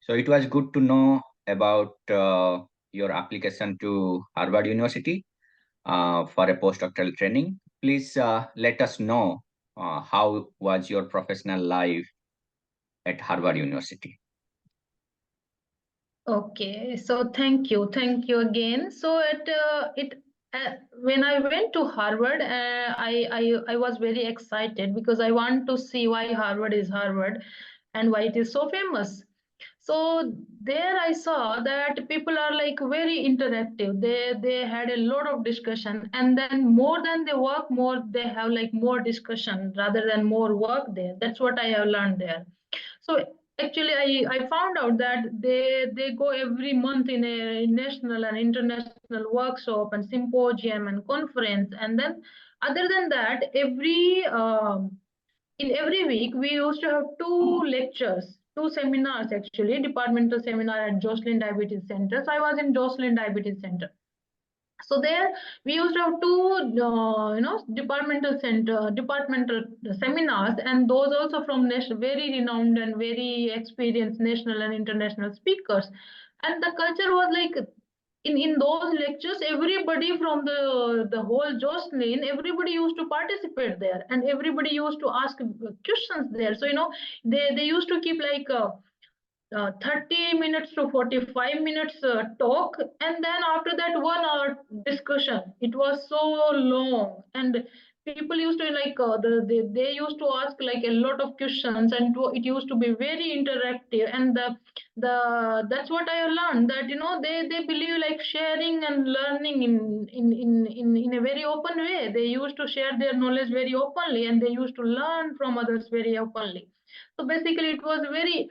So it was good to know about your application to Harvard University for a postdoctoral training. Please let us know how was your professional life at Harvard University. Okay, so thank you again. So when I went to Harvard, I was very excited because I want to see why Harvard is Harvard and why it is so famous. So there I saw that people are like very interactive. They had a lot of discussion, and then more than they work, more they have like more discussion rather than more work there. That's what I have learned there. So actually, I found out that they go every month in a national and international workshop and symposium and conference, and then other than that, in every week we used to have two lectures, two seminars actually, departmental seminar at Jocelyn Diabetes Center. So I was in Jocelyn Diabetes Center. So there we used to have two departmental seminars, and those also from very renowned and very experienced national and international speakers. And the culture was like, in those lectures, everybody from the whole Jocelyn, everybody used to participate there, and everybody used to ask questions there. So they used to keep like 30 minutes to 45 minutes talk, and then after that 1 hour discussion. It was so long, and people used to like they used to ask like a lot of questions, and it used to be very interactive. And that's what I have learned, that they believe like sharing and learning in a very open way. They used to share their knowledge very openly, and they used to learn from others very openly. So basically it was very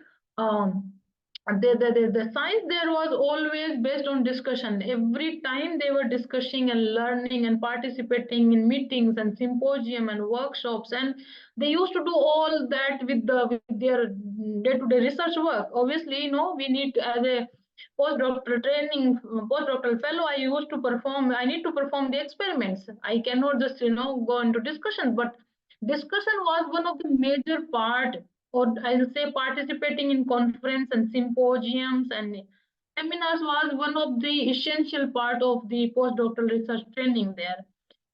the science there was always based on discussion. Every time they were discussing and learning and participating in meetings and symposium and workshops, and they used to do all that with their day-to-day research work. Obviously, we need, as a postdoctoral fellow, I need to perform the experiments. I cannot just go into discussion. But discussion was one of the major part, or I'll say participating in conference and symposiums and seminars was one of the essential part of the postdoctoral research training there.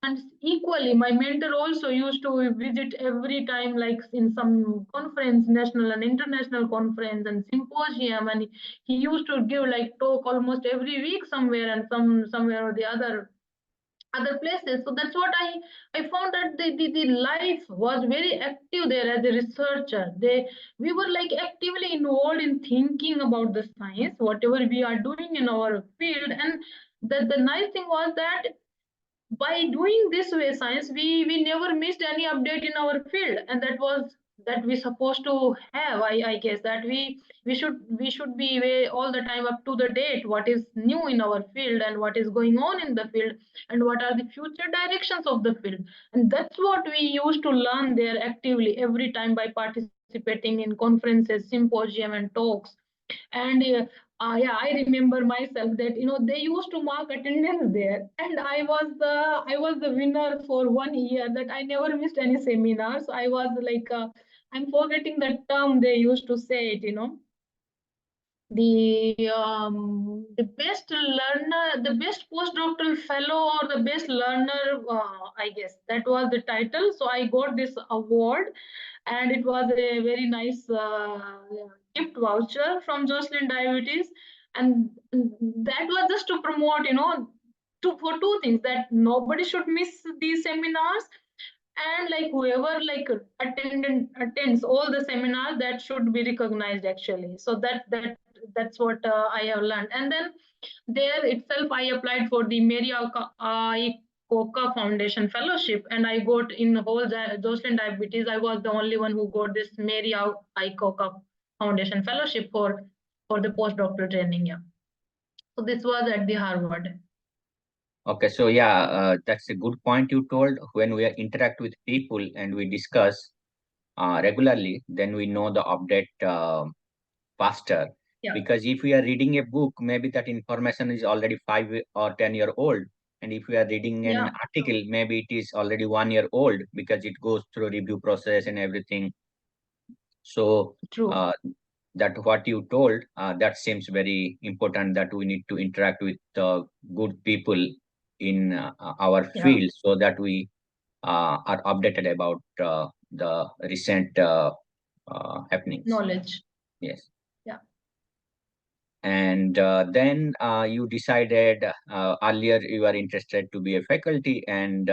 And equally, my mentor also used to visit every time, like in some conference, national and international conference and symposium, and he used to give like talk almost every week somewhere, and somewhere or the other places. So that's what I found, that the life was very active there as a researcher. We were like actively involved in thinking about the science, whatever we are doing in our field. And the nice thing was that by doing this way science, we never missed any update in our field, and that we supposed to have. I guess that we should be way all the time up to the date, what is new in our field and what is going on in the field, and what are the future directions of the field. And that's what we used to learn there actively every time by participating in conferences, symposium and talks. And yeah, I remember myself that they used to mark attendance there, and I was the winner for 1 year, that I never missed any seminar. So I was like, I'm forgetting the term they used to say it. The best learner, the best postdoctoral fellow, or the best learner, I guess that was the title. So I got this award, and it was a very nice gift voucher from Jocelyn Diabetes. And that was just to promote, for two things: that nobody should miss these seminars, and like whoever like attends all the seminars, that should be recognized actually. So that's what I have learned. And then there itself I applied for the Mary Coca Foundation Fellowship, and I got in whole Jocelyn Diabetes. I was the only one who got this Mary Coca Foundation Fellowship for the postdoctoral training. Yeah. So this was at the Harvard. Okay, so yeah, that's a good point you told. When we interact with people and we discuss regularly, then we know the update faster. Yeah. Because if we are reading a book, maybe that information is already 5 or 10 year old. And if we are reading an Yeah. article, maybe it is already 1 year old because it goes through review process and everything. So True. that what you told, that seems very important, that we need to interact with good people in our Yeah, field, so that we are updated about the recent happenings. knowledge. Yes. Yeah. And then you decided, earlier you were interested to be a faculty, and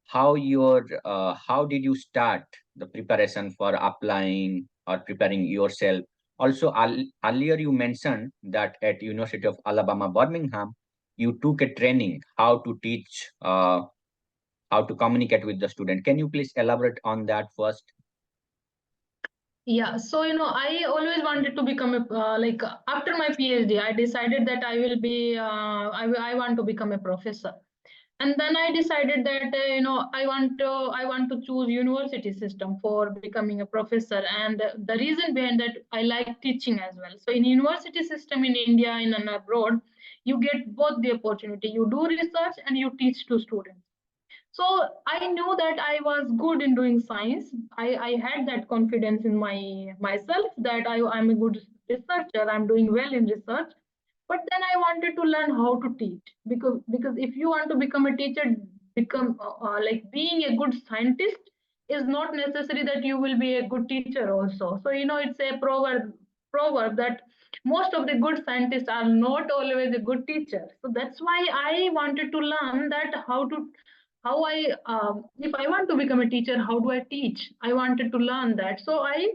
how did you start the preparation for applying or preparing yourself? Also, earlier you mentioned that at University of Alabama Birmingham you took a training how to teach, how to communicate with the student. Can you please elaborate on that first? Yeah, so I always wanted to become a after my PhD, I decided that I will be I want to become a professor, and then I decided that I want to choose university system for becoming a professor, and the reason behind that, I like teaching as well. So in university system in India, in and abroad, you get both the opportunity. You do research and you teach to students. So I knew that I was good in doing science. I had that confidence in myself that I'm a good researcher. I'm doing well in research. But then I wanted to learn how to teach, because if you want to become a teacher, become like being a good scientist is not necessary that you will be a good teacher also. So it's a proverb that most of the good scientists are not always a good teacher. So that's why I wanted to learn that how I if I want to become a teacher, how do I teach? I wanted to learn that. So I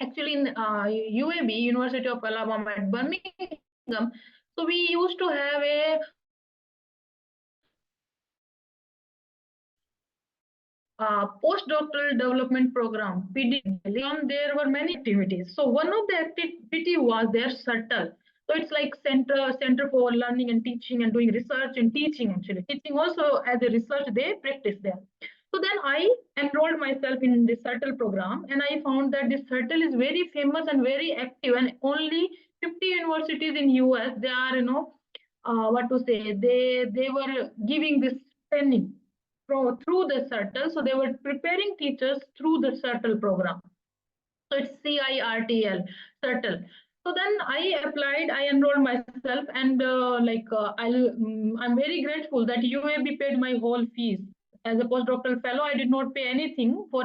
actually in UAB, University of Alabama at Birmingham. So we used to have a postdoctoral development program, postdoctoral development program, PDD. There were many activities. So one of the activity was their SURTLE. So it's like Center for Learning and Teaching, and doing research and teaching. Actually, teaching also as a research they practice there. So then I enrolled myself in the SURTLE program, and I found that this SURTLE is very famous and very active, and only 50 universities in US, they are what to say, they were giving this training through the SURTLE. So they were preparing teachers through the SURTLE program. So it's CIRTL, SURTLE. So then I applied, I enrolled myself, and I'm very grateful that UAB paid my whole fees. As a postdoctoral fellow, I did not pay anything for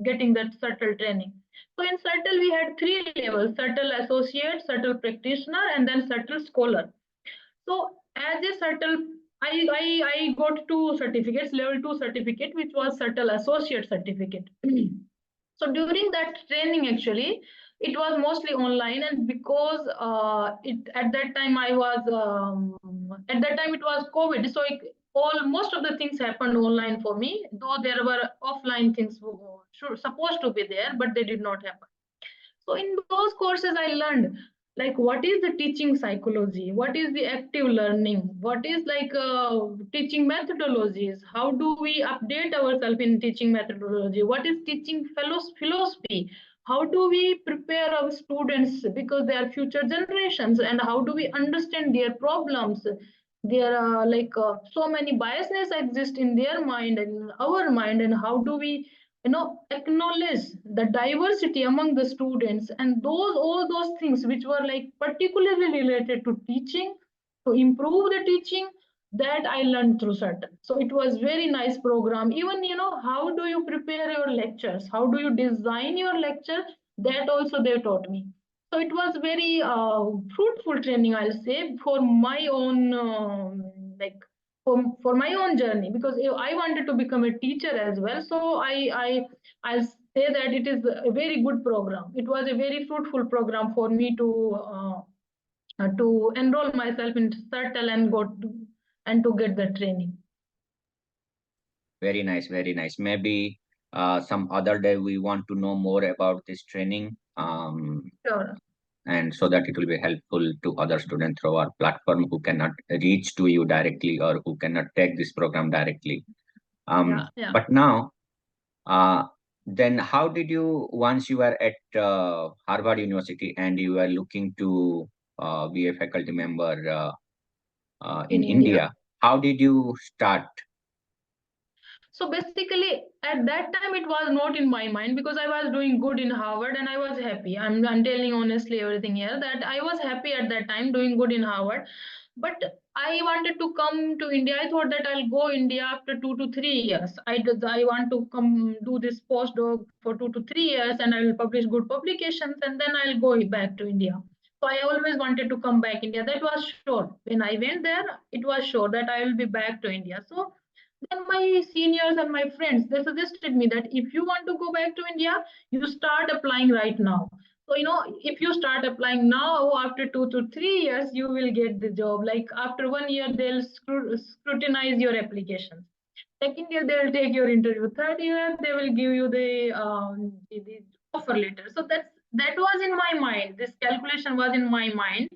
getting that SURTLE training. So in SURTLE, we had three levels: SURTLE Associate, SURTLE Practitioner, and then SURTLE Scholar. So as a SURTLE, I got two certificates, level 2 certificate, which was SURTLE Associate certificate. So during that training, actually, it was mostly online, and because it at that time I was at that time it was COVID, so all most of the things happened online for me. Though there were offline things supposed to be there, but they did not happen. So in those courses, I learned like what is the teaching psychology, what is the active learning, what is like teaching methodologies, how do we update ourselves in teaching methodology, what is teaching philosophy, how do we prepare our students because they are future generations, and how do we understand their problems. There are so many biases exist in their mind and in our mind, and how do we acknowledge the diversity among the students, and those all those things which were like particularly related to teaching, to improve the teaching, that I learned through certain. So it was very nice program. Even how do you prepare your lectures, how do you design your lecture, that also they taught me. So it was very fruitful training, I'll say, for my own like for my own journey, because I wanted to become a teacher as well. So I'll say that it is a very good program. It was a very fruitful program for me to enroll myself in CERTL and to get the training. Very nice, very nice. Maybe some other day we want to know more about this training, Sure. and so that it will be helpful to other students through our platform who cannot reach to you directly or who cannot take this program directly. Yeah, yeah. But now, uh, then how did you, once you were at Harvard University and you were looking to be a faculty member in In India. India, how did you start? So basically, at that time, it was not in my mind because I was doing good in Harvard and I was happy. I'm telling honestly everything here that I was happy at that time doing good in Harvard. But I wanted to come to India. I thought that I'll go India after 2 to 3 years. I want to come do this postdoc for 2 to 3 years and I will publish good publications and then I'll go back to India. So I always wanted to come back India. That was sure. When I went there, it was sure that I will be back to India. So then my seniors and my friends, they suggested me that if you want to go back to India, you start applying right now. So if you start applying now, after 2 to 3 years you will get the job. Like after 1 year they'll scrutinize your applications. Second year they'll take your interview. Third year they will give you the offer letter. So that was in my mind. This calculation was in my mind.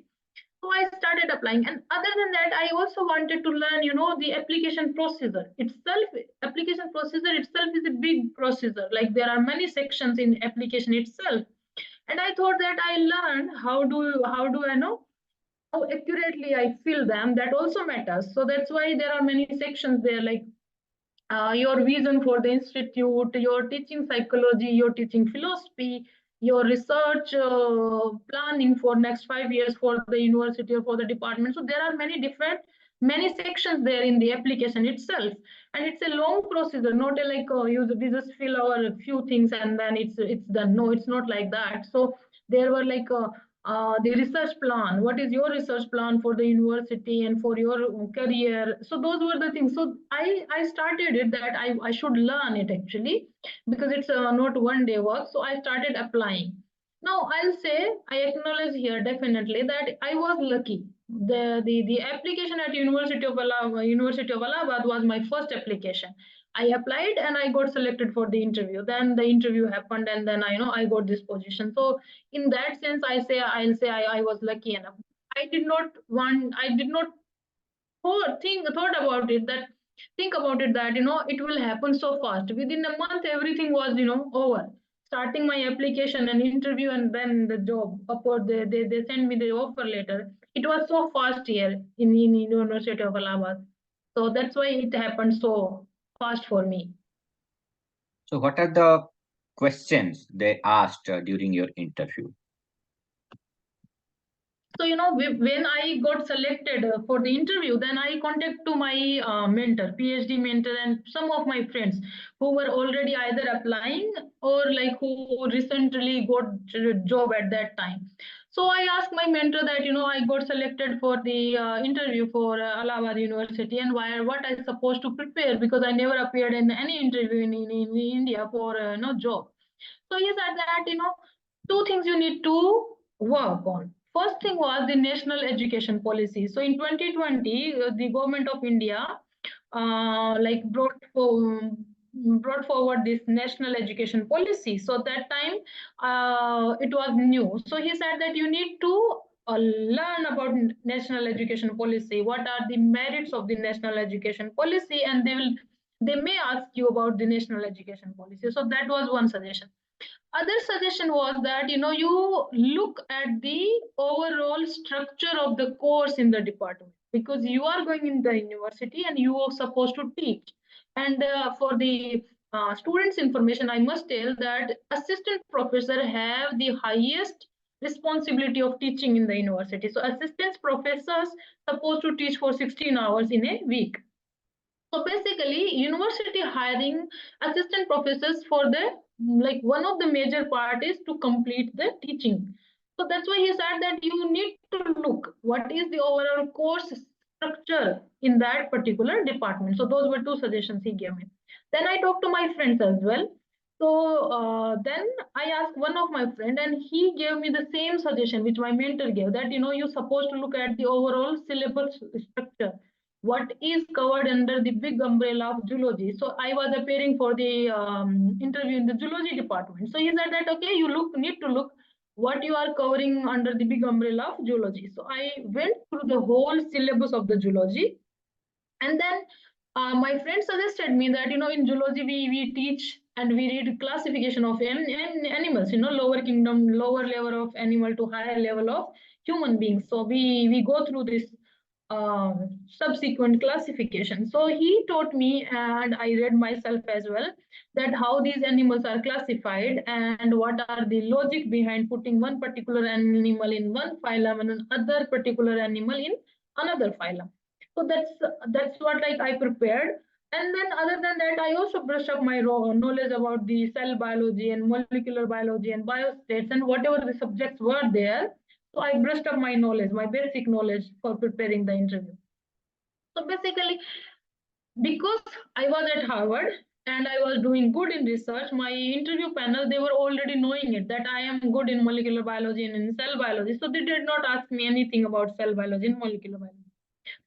So I started applying. And other than that, I also wanted to learn, the application procedure itself. Application procedure itself is a big procedure. Like there are many sections in application itself. And I thought that I learned how do I know how accurately I fill them. That also matters. So that's why there are many sections there, like your vision for the institute, your teaching psychology, your teaching philosophy, your research planning for next 5 years for the university or for the department. So there are many sections there in the application itself, and it's a long procedure, not a like we just fill our few things and then it's done. No, it's not like that. So there were like the research plan. What is your research plan for the university and for your career? So those were the things. So I started it that I should learn it actually, because it's not one day work. So I started applying. Now I'll say I acknowledge here definitely that I was lucky. The application at University of Allahabad was my first application. I applied and I got selected for the interview. Then the interview happened, and then I got this position. So in that sense, I'll say I was lucky enough. I did not thought about it that think about it that it will happen so fast. Within a month, everything was over. Starting my application and interview and then the job. Upward, they sent me the offer letter. It was so fast here in University of Allahabad. So that's why it happened so fast for me. So, what are the questions they asked during your interview? So when I got selected for the interview, then I contacted to my mentor, PhD mentor, and some of my friends who were already either applying or like who recently got a job at that time. So I asked my mentor that I got selected for the interview for Allahabad University, and what I supposed to prepare, because I never appeared in any interview in India for no job. So he said that two things you need to work on. First thing was the national education policy. So in 2020, the government of India like brought forward this national education policy. So that time it was new. So he said that you need to learn about national education policy. What are the merits of the national education policy, and they may ask you about the national education policy. So that was one suggestion. Other suggestion was that you look at the overall structure of the course in the department, because you are going in the university and you are supposed to teach. And for the students information, I must tell that assistant professor have the highest responsibility of teaching in the university. So assistant professors supposed to teach for 16 hours in a week. So basically, university hiring assistant professors for the like one of the major part is to complete the teaching. So that's why he said that you need to look what is the overall course structure in that particular department. So those were two suggestions he gave me. Then I talked to my friends as well. So then I asked one of my friend, and he gave me the same suggestion which my mentor gave, that you're supposed to look at the overall syllabus structure, what is covered under the big umbrella of zoology. So I was appearing for the interview in the zoology department. So he said that okay, need to look what you are covering under the big umbrella of zoology. So I went through the whole syllabus of the zoology, and then my friend suggested me that in zoology we teach and we read classification of animals, lower kingdom, lower level of animal to higher level of human beings. So we go through this subsequent classification. So he taught me, and I read myself as well, that how these animals are classified and what are the logic behind putting one particular animal in one phylum and another particular animal in another phylum. So that's what like I prepared. And then other than that, I also brushed up my knowledge about the cell biology and molecular biology and biostates and whatever the subjects were there. So I brushed up my knowledge, my basic knowledge for preparing the interview. So basically, because I was at Harvard and I was doing good in research, my interview panel, they were already knowing it, that I am good in molecular biology and in cell biology. So they did not ask me anything about cell biology and molecular biology.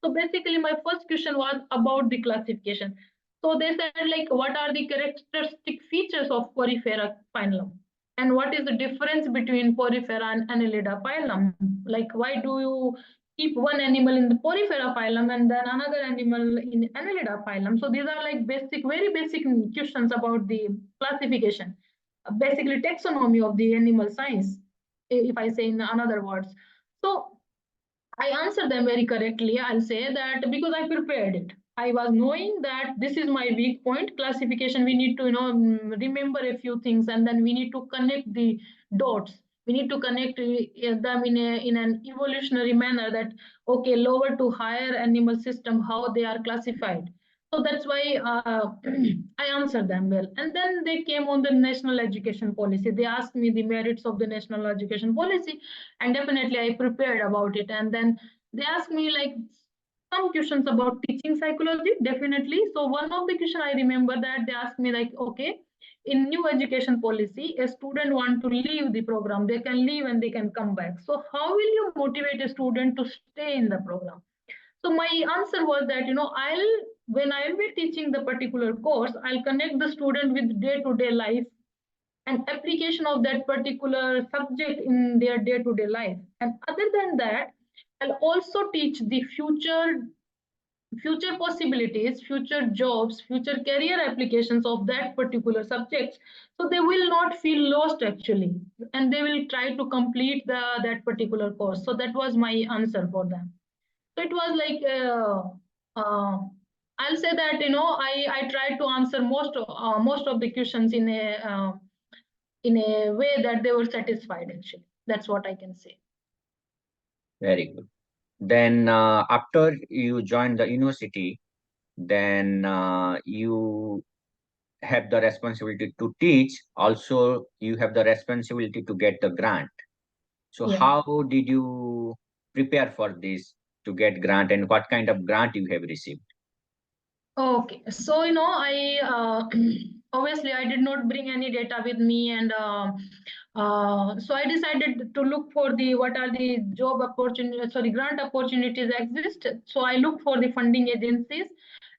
So basically, my first question was about the classification. So they said, like, what are the characteristic features of Porifera phylum? And what is the difference between Porifera and Annelida phylum? Like, why do you keep one animal in the Porifera phylum and then another animal in Annelida phylum? So these are like basic, very basic questions about the classification, basically taxonomy of the animal science, if I say in another words. So I answered them very correctly. I'll say that because I prepared it. I was knowing that this is my weak point classification. We need to, remember a few things, and then we need to connect the dots. We need to connect them in an evolutionary manner. That okay, lower to higher animal system, how they are classified. So that's why I answered them well. And then they came on the national education policy. They asked me the merits of the national education policy, and definitely I prepared about it. And then they asked me like some questions about teaching psychology, definitely. So one of the question I remember that they asked me like, okay, in new education policy, a student want to leave the program, they can leave and they can come back. So how will you motivate a student to stay in the program? So my answer was that, when I'll be teaching the particular course, I'll connect the student with day-to-day life and application of that particular subject in their day-to-day life. And other than that, I'll also teach the future possibilities, future jobs, future career applications of that particular subject. So they will not feel lost actually, and they will try to complete that particular course. So that was my answer for them. So it was like I'll say that I tried to answer most of the questions in a way that they were satisfied actually. That's what I can say. Very good. Then after you joined the university, then you have the responsibility to teach. Also, you have the responsibility to get the grant. So Yeah. how did you prepare for this to get grant, and what kind of grant you have received? Okay, so I obviously I did not bring any data with me, and so I decided to look for the what are the job opportunities, sorry, grant opportunities exist. So I looked for the funding agencies,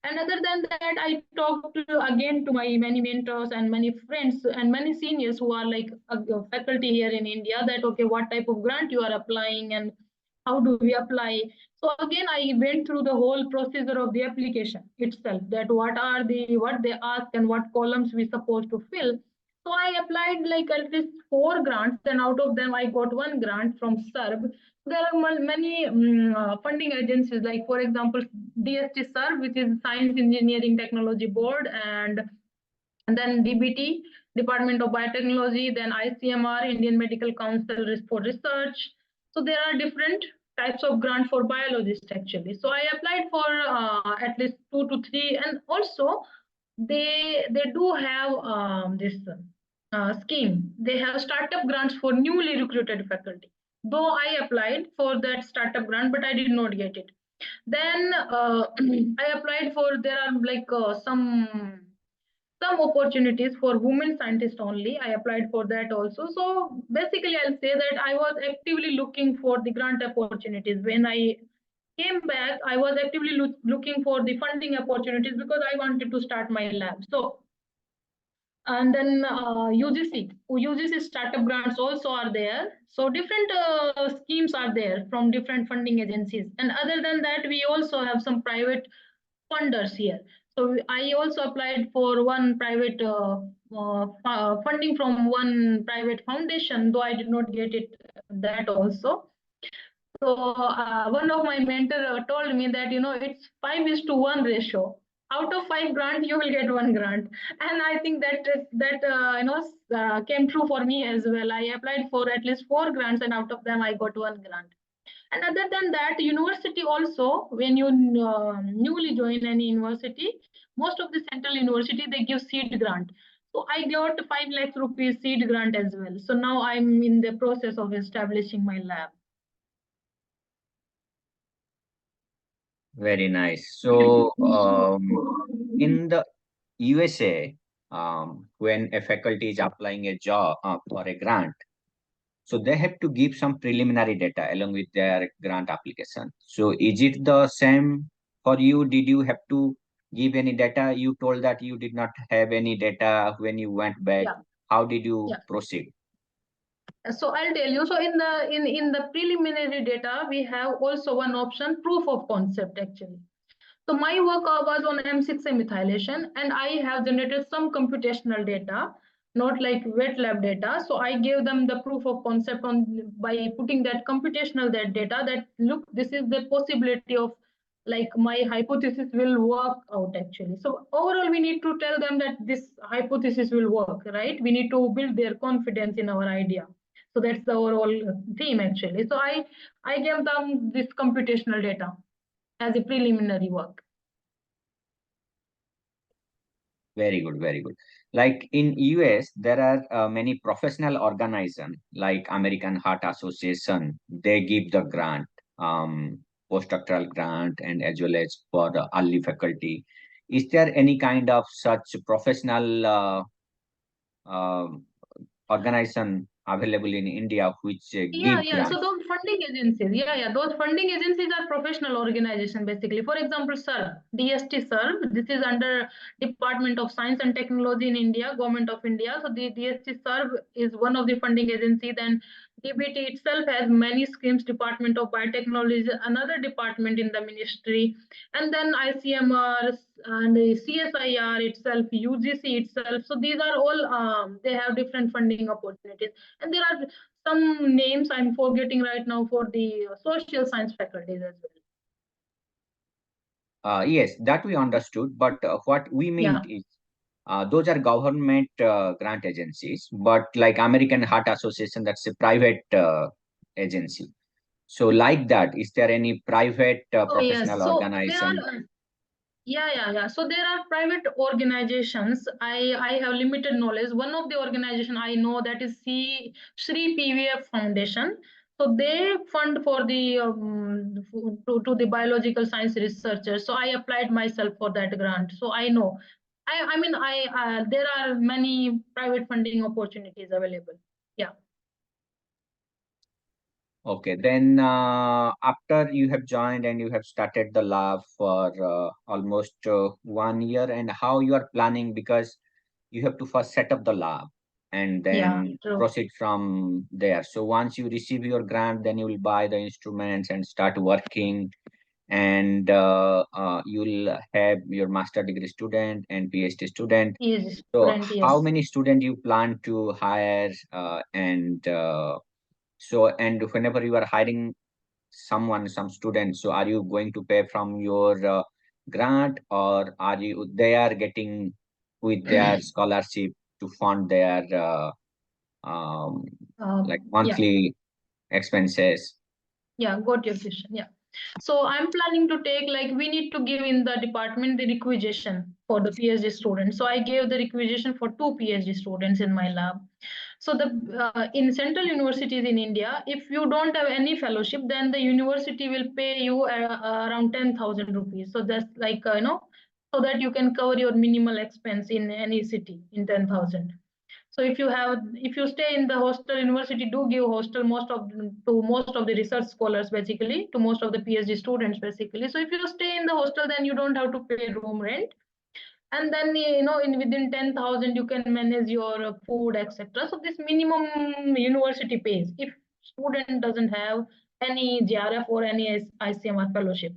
and other than that, I talked again to my many mentors and many friends and many seniors who are like faculty here in India. That okay, what type of grant you are applying and how do we apply? So again, I went through the whole procedure of the application itself. That what they ask and what columns we supposed to fill. So I applied like at least 4 grants, and out of them I got one grant from SERB. There are many funding agencies, like for example, DST SERB, which is Science Engineering Technology Board, and then DBT, Department of Biotechnology, then ICMR, Indian Medical Council for Research. So there are different types of grant for biologists actually. So I applied for at least 2 to 3, and also they do have this scheme. They have startup grants for newly recruited faculty. Though I applied for that startup grant, but I did not get it. Then I applied for there are like some opportunities for women scientists only. I applied for that also. So basically, I'll say that I was actively looking for the grant opportunities. When I came back, I was actively looking for the funding opportunities because I wanted to start my lab. So, and then UGC startup grants also are there. So different schemes are there from different funding agencies. And other than that, we also have some private funders here. So I also applied for one private funding from one private foundation, though I did not get it that also. So one of my mentor told me that it's 5:1 ratio. Out of 5 grant, you will get 1 grant, and I think that came true for me as well. I applied for at least 4 grants, and out of them, I got 1 grant. And other than that, university also, when you newly join any university, most of the central university they give seed grant. So I got 5 lakhs rupees seed grant as well. So now I'm in the process of establishing my lab. Very nice. So, in the USA, when a faculty is applying a job for a grant, so they have to give some preliminary data along with their grant application. So, is it the same for you? Did you have to give any data? You told that you did not have any data when you went back. Yeah, How did you yeah. proceed? So I'll tell you. So in the preliminary data, we have also one option, proof of concept actually. So my work was on M6A methylation, and I have generated some computational data, not like wet lab data. So I gave them the proof of concept on by putting that computational that data that look, this is the possibility of like my hypothesis will work out actually. So overall, we need to tell them that this hypothesis will work, right? We need to build their confidence in our idea. So that's the overall theme actually. So I gave them this computational data as a preliminary work. Very good, very good. Like in US, there are many professional organizations like American Heart Association. They give the grant, postdoctoral grant, and as well as for the early faculty. Is there any kind of such professional um organization available in India which Yeah, give yeah. So grants? those funding agencies, yeah, those funding agencies are professional organization basically. For example, SERV, DST SERV. This is under Department of Science and Technology in India, Government of India. So the DST SERV is one of the funding agency. Then DBT itself has many schemes. Department of Biotechnology is another department in the ministry, and then ICMR and the CSIR itself, UGC itself. So these are all they have different funding opportunities, and there are some names I'm forgetting right now for the social science faculties as well. Yes, that we understood. But what we meant Yeah. is those are government grant agencies, but like American Heart Association, that's a private agency. So, like that, is there any private Oh yes. professional So there organization? are yeah. So there are private organizations. I have limited knowledge. One of the organization I know that is Sri PVF Foundation. So they fund for the to the biological science researchers. So I applied myself for that grant. So I know. I mean there are many private funding opportunities available. Yeah. Okay, then after you have joined and you have started the lab for almost 1 year, and how you are planning, because you have to first set up the lab and Yeah. then True. proceed from there. So once you receive your grant, then you will buy the instruments and start working, and you'll have your master degree student and PhD student. Yes, So student. how Yes. many students you plan to hire, and so, and whenever you are hiring someone, some students, so are you going to pay from your grant, or are you they are getting with their scholarship to fund their um, like Yeah. monthly expenses? Yeah, got your question. Yeah. So I'm planning to take, like, we need to give in the department the requisition for the PhD students. So I gave the requisition for 2 PhD students in my lab. So the in central universities in India, if you don't have any fellowship, then the university will pay you around 10,000 rupees. So that's like so that you can cover your minimal expense in any city in 10,000. So if you stay in the hostel, university do give hostel most of the research scholars basically, to most of the PhD students basically. So if you stay in the hostel, then you don't have to pay room rent, and then in within 10,000 you can manage your food, etc. So this minimum university pays if student doesn't have any GRF or any ICMR fellowship.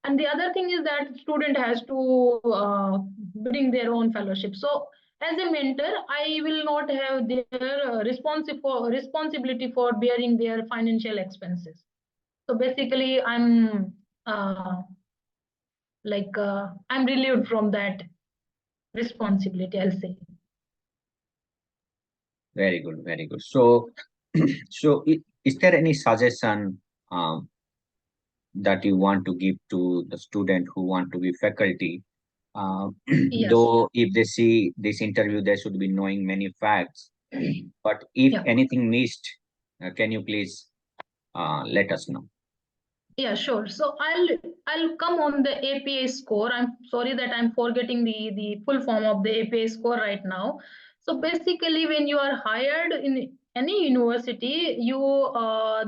And the other thing is that student has to bring their own fellowship. So as a mentor, I will not have their responsibility for bearing their financial expenses. So basically, I'm relieved from that responsibility, I'll say. Very good, very good. So, is there any suggestion that you want to give to the student who want to be faculty? Yes. Though if they see this interview, they should be knowing many facts. But if Yeah. anything missed, can you please let us know? Yeah, sure. So I'll come on the APA score. I'm sorry that I'm forgetting the full form of the APA score right now. So basically, when you are hired in any university,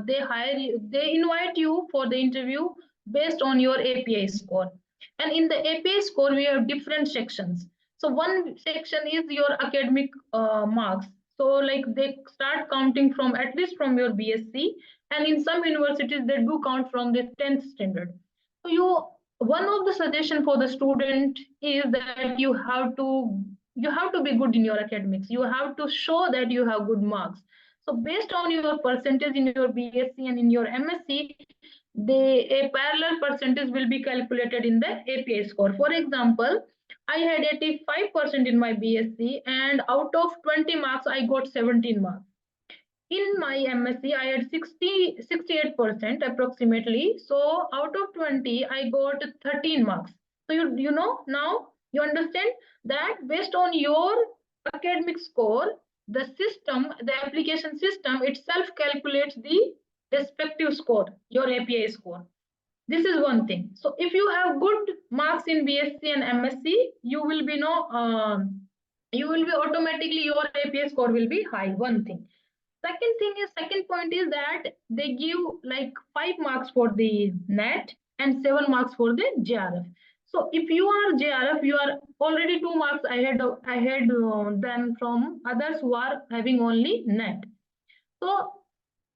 they invite you for the interview based on your APA score. And in the APA score, we have different sections. So one section is your academic marks. So like they start counting from at least from your BSc, and in some universities they do count from the 10th standard. So one of the suggestion for the student is that you have to be good in your academics. You have to show that you have good marks. So based on your percentage in your BSc and in your MSc, a parallel percentage will be calculated in the APA score. For example, I had 85% in my BSc, and out of 20 marks I got 17 marks. In my MSc, I had 68% approximately. So out of 20, I got 13 marks. So you know now you understand that based on your academic score, the application system itself calculates the respective score, your API score. This is one thing. So if you have good marks in BSc and MSc, you will be no you will be automatically your APA score will be high. One thing. Second point is that they give like 5 marks for the net and 7 marks for the JRF. So if you are JRF, you are already 2 marks ahead than from others who are having only net. So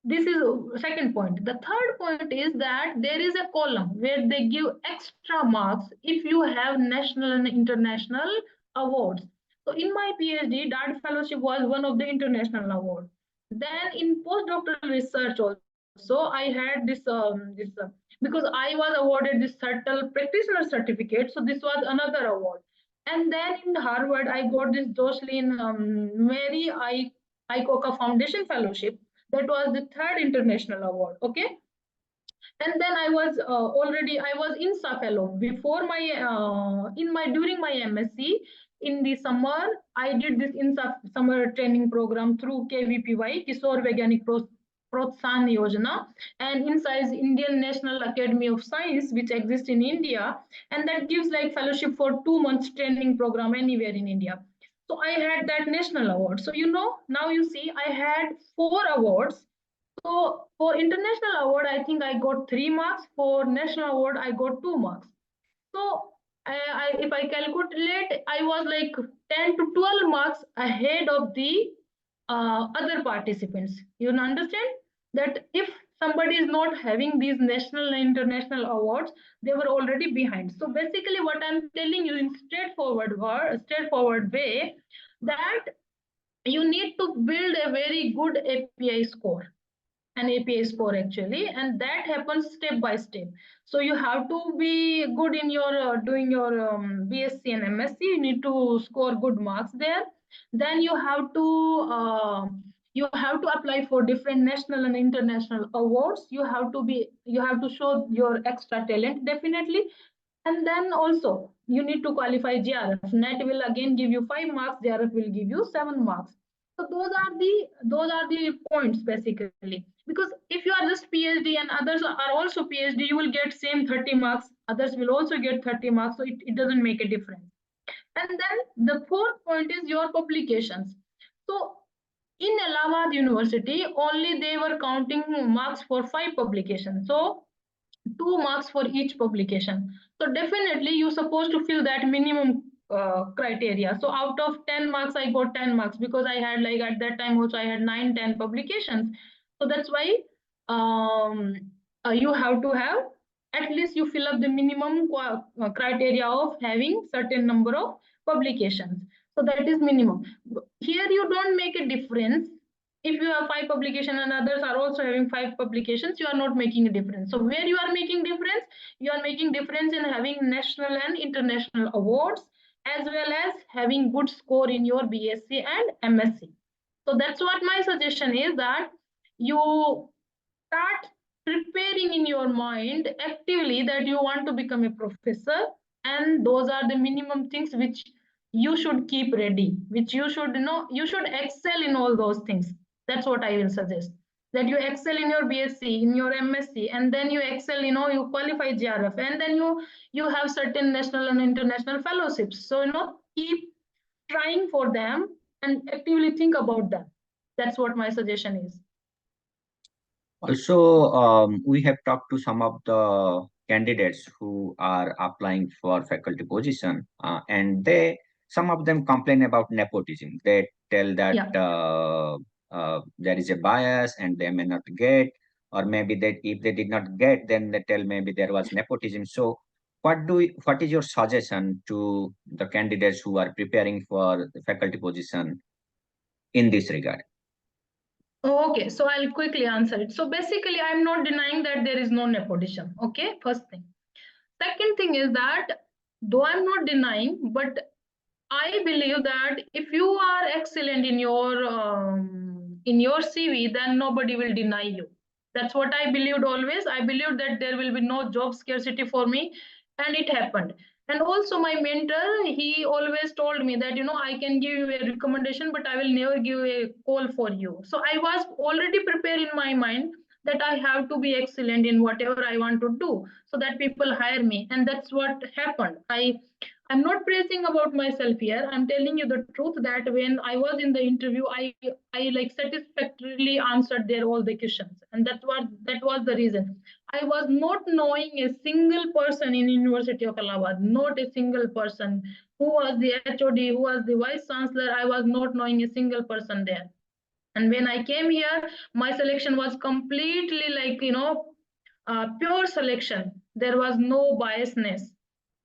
this is second point. The third point is that there is a column where they give extra marks if you have national and international awards. So in my PhD, that fellowship was one of the international awards. Then in postdoctoral research also, I had because I was awarded this Subtle Practitioner Certificate. So this was another award. And then in Harvard, I got this Jocelyn Mary Icoca Foundation Fellowship. That was the third international award. Okay. And then I was INSA fellow before my in my during my MSc. In the summer, I did this INSA summer training program through KVPY, Kishore Vaiganik Protsan Yojana, and INSA is Indian National Academy of Science, which exists in India, and that gives like fellowship for 2 months training program anywhere in India. So I had that national award. So now you see I had 4 awards. So for international award, I think I got 3 marks. For national award, I got 2 marks. So if I calculate, I was like 10 to 12 marks ahead of the other participants. You understand that if somebody is not having these national and international awards, they were already behind. So basically, what I'm telling you in straightforward way, that you need to build a very good API score, an API score actually, and that happens step by step. So you have to be good in your doing your BSc and MSc. You need to score good marks there. Then you have to apply for different national and international awards. You have to show your extra talent definitely. And then also you need to qualify JRF. Net will again give you 5 marks. JRF will give you 7 marks. So those are the points basically. Because if you are just PhD and others are also PhD, you will get same 30 marks. Others will also get 30 marks. So it doesn't make a difference. And then the fourth point is your publications. So in Allahabad University, only they were counting marks for 5 publications. So 2 marks for each publication. So definitely you're supposed to fill that minimum criteria. So out of 10 marks, I got 10 marks because I had like at that time also I had 9, 10 publications. So that's why um, you have to have at least you fill up the minimum criteria of having certain number of publications. So that is minimum. Here you don't make a difference if you have 5 publications and others are also having 5 publications, you are not making a difference. So where you are making difference, you are making difference in having national and international awards, as well as having good score in your BSc and MSc. So that's what my suggestion is, that you start preparing in your mind actively that you want to become a professor, and those are the minimum things which you should keep ready, which you should know, you should excel in all those things. That's what I will suggest, that you excel in your BSc, in your MSc, and then you excel, you qualify GRF, and then you have certain national and international fellowships. So keep trying for them and actively think about them. That's what my suggestion is. Also, we have talked to some of the candidates who are applying for faculty position, and some of them complain about nepotism. They tell that Yeah. there is a bias and they may not get, or maybe that if they did not get, then they tell maybe there was nepotism. So, what is your suggestion to the candidates who are preparing for the faculty position in this regard? Okay, so I'll quickly answer it. So basically, I'm not denying that there is no nepotism. Okay, first thing. Second thing is that though I'm not denying, but I believe that if you are excellent in your CV, then nobody will deny you. That's what I believed always. I believed that there will be no job scarcity for me, and it happened. And also, my mentor, he always told me that I can give you a recommendation, but I will never give a call for you. So I was already prepared in my mind that I have to be excellent in whatever I want to do, so that people hire me, and that's what happened. I'm not praising about myself here. I'm telling you the truth that when I was in the interview, I like satisfactorily answered their all the questions, and that was the reason. I was not knowing a single person in University of Allahabad, not a single person who was the HOD, who was the vice chancellor. I was not knowing a single person there. And when I came here, my selection was completely like pure selection. There was no biasness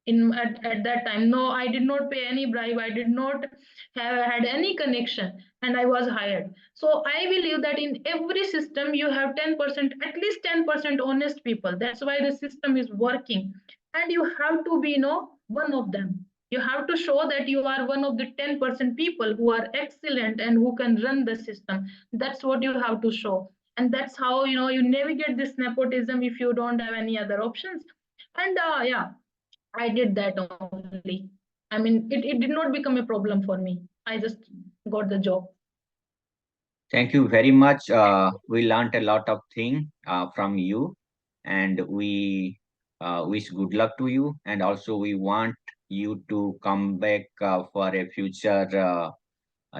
at that time. No, I did not pay any bribe, I did not have had any connection, and I was hired. So I believe that in every system you have 10%, at least 10% honest people. That's why the system is working, and you have to be one of them. You have to show that you are one of the 10% people who are excellent and who can run the system. That's what you have to show, and that's how you navigate this nepotism if you don't have any other options. And yeah, I did that only. I mean, it did not become a problem for me. I just got the job. Thank you very much. We learned a lot of things from you, and we wish good luck to you. And also, we want you to come back for a future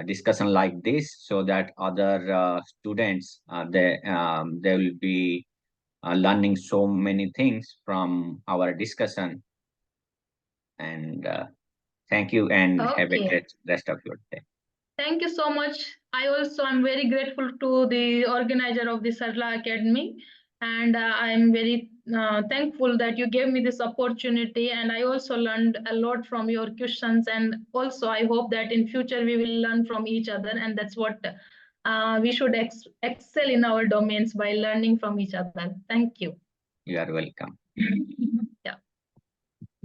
discussion like this, so that other students they will be learning so many things from our discussion. And thank you, and have a Okay. great rest of your day. Thank you so much. I also am very grateful to the organizer of the Sarla Academy, and I'm very thankful that you gave me this opportunity. And I also learned a lot from your questions. And also, I hope that in future we will learn from each other, and that's what we should excel in our domains by learning from each other. Thank you. You are welcome. Yeah.